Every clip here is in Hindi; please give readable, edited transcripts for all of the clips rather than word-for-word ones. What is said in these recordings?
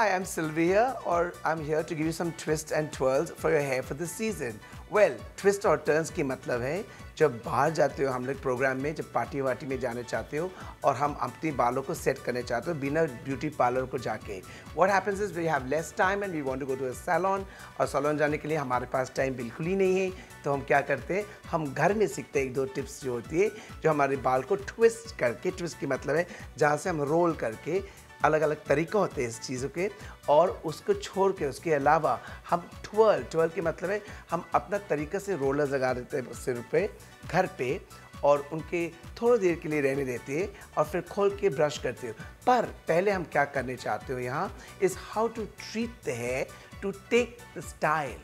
Hi, I'm Sylvia, or I'm here to give you some twists and twirls for your hair for this season. Well, twist और turns की मतलब है जब बाहर जाते हो हम लोग प्रोग्राम में, जब पार्टी वार्टी में जाने चाहते हो और हम अपने बालों को सेट करने चाहते हो बिना ब्यूटी पार्लर को जाके. What happens is we have less time and we want to go to a salon और salon जाने के लिए हमारे पास टाइम बिल्कुल ही नहीं है. तो हम क्या करते हैं, हम घर में सीखते हैं एक दो टिप्स जो होती है जो हमारे बाल को ट्विस्ट करके, ट्विस्ट की मतलब है जहाँ से हम रोल करके, अलग अलग तरीक़े होते हैं इस चीज़ों के, और उसको छोड़ के उसके अलावा हम ट्वर्ल के मतलब है हम अपना तरीक़े से रोलर लगा देते हैं सिर पे घर पे और उनके थोड़ी देर के लिए रहने देते हैं और फिर खोल के ब्रश करते हो. पर पहले हम क्या करने चाहते हो यहाँ is how to treat the hair to take the style.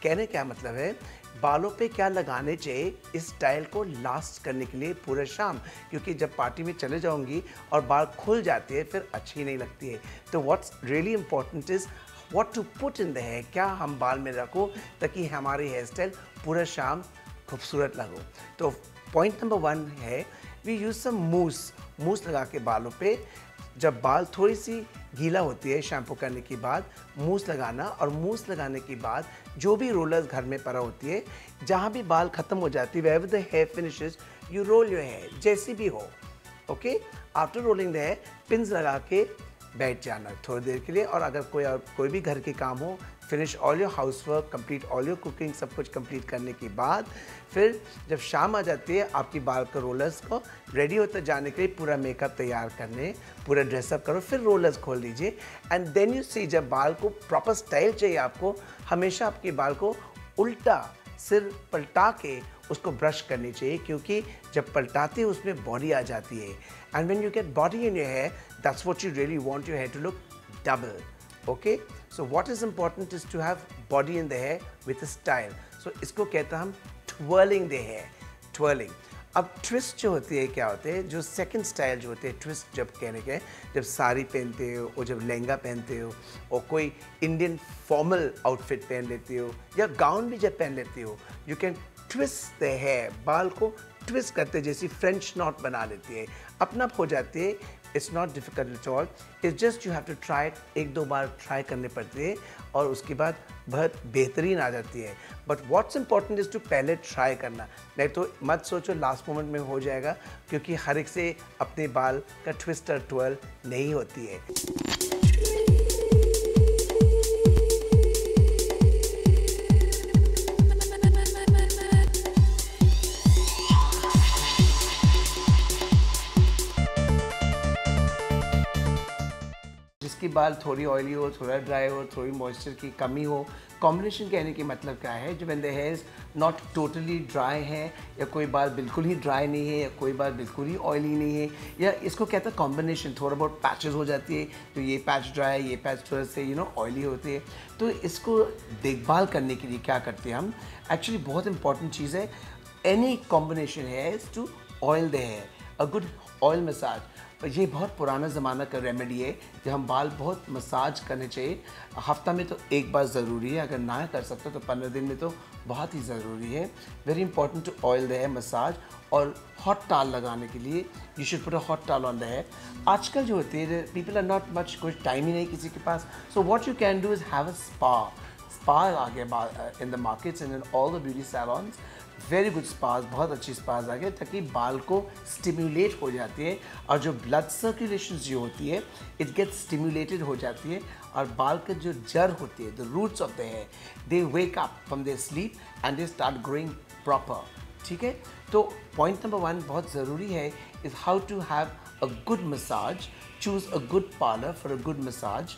कहने क्या मतलब है, बालों पे क्या लगाने चाहिए इस स्टाइल को लास्ट करने के लिए पूरे शाम, क्योंकि जब पार्टी में चले जाऊंगी और बाल खुल जाते हैं फिर अच्छी नहीं लगती है. तो what's really important is what to put in the hair, क्या हम बाल में रखो ताकि हमारी हेयर स्टाइल पूरा शाम खूबसूरत लगो. तो पॉइंट नंबर 1 है वी यूज़ सम मूस लगा के बालों पे. जब बाल थोड़ी सी गीला होती है शैम्पू करने के बाद मूस लगाना, और मूस लगाने के बाद जो भी रोलर्स घर में पड़ा होती है जहाँ भी बाल ख़त्म हो जाती है wherever the hair finishes you roll your hair जैसी भी हो. Okay, after rolling the hair pins लगा के बैठ जाना थोड़ी देर के लिए. और अगर कोई भी घर के काम हो, finish all your house work, complete all your cooking, सब कुछ कंप्लीट करने के बाद फिर जब शाम आ जाती है आपकी बाल का रोलर्स को रेडी होता जाने के लिए, पूरा मेकअप तैयार करने, पूरा ड्रेसअप करो, फिर रोलर्स खोल लीजिए. एंड देन यू सी जब बाल को प्रॉपर स्टाइल चाहिए आपको, हमेशा आपके बाल को उल्टा सिर पलटा के उसको ब्रश करनी चाहिए, क्योंकि जब पलटाते हैं उसमें बॉडी आ जाती है. And when you get body in your hair that's what you really want your hair to look double. Okay, so what is important is to have body in the hair with a style. So इसको कहते हैं हम twirling the hair, twirling. अब ट्विस्ट जो होती है क्या होते हैं, जो सेकंड स्टाइल जो होते हैं ट्विस्ट जब कहने के, जब साड़ी पहनते हो और जब लहंगा पहनते हो और कोई इंडियन फॉर्मल आउटफिट पहन लेते हो या गाउन भी जब पहन लेते हो, you can twist the hair, बाल को ट्विस्ट करते जैसी फ्रेंच नॉट बना लेती है, अपना हो जाती है. It's not difficult at all, it's just you have to try. एक दो बार ट्राई करने पड़ती है और उसके बाद बहुत बेहतरीन आ जाती है. But what's important is to पहले ट्राई करना, नहीं तो मत सोचो लास्ट मोमेंट में हो जाएगा, क्योंकि हर एक से अपने बाल का ट्विस्ट और ट्विर्ल नहीं होती है. जिसकी बाल थोड़ी ऑयली हो, थोड़ा ड्राई हो, थोड़ी मॉइस्चर की कमी हो, कॉम्बिनेशन कहने की मतलब क्या है, जो when the here is not totally dry है, या कोई बाल बिल्कुल ही ड्राई नहीं है, या कोई बाल बिल्कुल ही ऑयली नहीं है, या इसको कहते हैं कॉम्बिनेशन, थोड़ा बहुत पैचेस हो जाती है, तो ये पैच ड्राई है, ये पैच थोड़ा से ऑयली होती है. तो इसको देखभाल करने के लिए क्या करते हैं हम, एक्चुअली बहुत इंपॉर्टेंट चीज़ है, एनी कॉम्बिनेशन है is to oil the hair, a good oil massage. ये बहुत पुराना ज़माना का रेमेडी है, जब हम बाल बहुत मसाज करने चाहिए. हफ्ता में तो एक बार ज़रूरी है, अगर ना कर सकते तो 15 दिन में तो बहुत ही ज़रूरी है. Very important to oil the hair massage. और हॉट टाल लगाने के लिए you should put a hot towel on the hair. आजकल जो होते हैं पीपल आर नॉट मच, कुछ टाइम ही नहीं किसी के पास, so what you can do is have a spa आ गया in the markets and in all the beauty salons. Very good spas, बहुत अच्छी स्पास आ गए, ताकि बाल को स्टिम्युलेट हो जाती है और जो ब्लड सर्कुलेशन जो होती है इट गेट स्टिम्युलेटेड हो जाती है, और बाल के जो जड़ होती है, the roots of the hair, they wake up from their sleep and they start growing proper. ठीक है, तो पॉइंट नंबर 1 बहुत ज़रूरी है is how to have a good massage. Choose a good parlour for a good massage.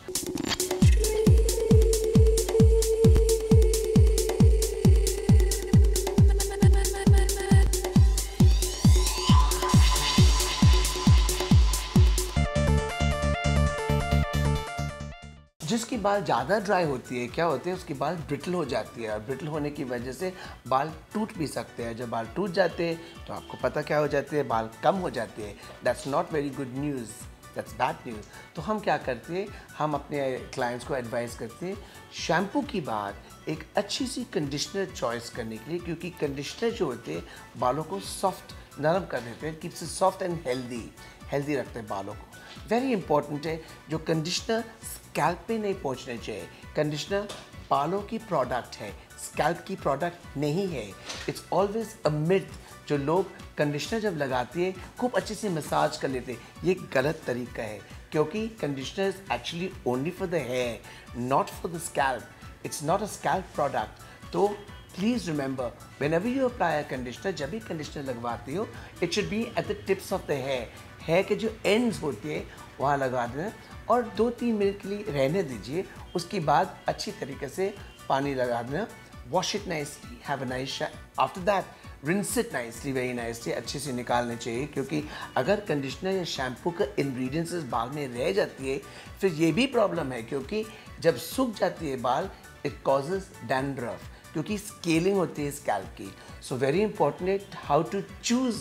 जिसकी बाल ज़्यादा ड्राई होती है, क्या होती है, उसकी बाल ब्रिटल हो जाती है, और ब्रिटल होने की वजह से बाल टूट भी सकते हैं. जब बाल टूट जाते हैं तो आपको पता क्या हो जाती है, बाल कम हो जाते हैं. That's not very good news, that's bad news. तो हम क्या करते हैं, हम अपने क्लाइंट्स को एडवाइस करते हैं शैम्पू की बाद एक अच्छी सी कंडीशनर चॉइस करने के लिए, क्योंकि कंडीशनर जो होते हैं बालों को सॉफ्ट नरम कर देते हैं, keeps it soft and healthy. Healthy रखते हैं बालों को। वेरी इंपॉर्टेंट है, जो कंडीशनर स्कैल्प पे नहीं पहुंचने चाहिए। कंडीशनर बालों की प्रोडक्ट है, स्कैल्प की प्रोडक्ट नहीं है। It's always a myth. जो लोग कंडीशनर जब लगाते हैं खूब अच्छे से मसाज कर लेते हैं, ये गलत तरीका है, क्योंकि conditioner is actually only for the hair, not for the scalp. It's not a scalp product. तो please remember, whenever you apply a conditioner, जब भी कंडीशनर लगवाते हो, it should be at the tips of the hair. Hair के जो एंड्स होते हैं वहाँ लगा देना और 2-3 मिनट के लिए रहने दीजिए। उसके बाद अच्छी तरीके से पानी लगा देना। Wash it nicely, have a nice shower. After that rinse it nicely, very nicely, अच्छे से निकालने चाहिए, क्योंकि अगर कंडीशनर या शैम्पू का इंग्रेडिएंट्स इस बाल में रह जाती है फिर ये भी प्रॉब्लम है, क्योंकि जब सूख जाती है बाल, इट कॉजेज डैंड्रफ, क्योंकि स्केलिंग होती है स्कैल्प की। So very important how to choose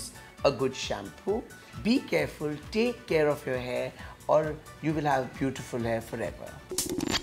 a good shampoo. Be careful, take care of your hair और you will have beautiful hair forever.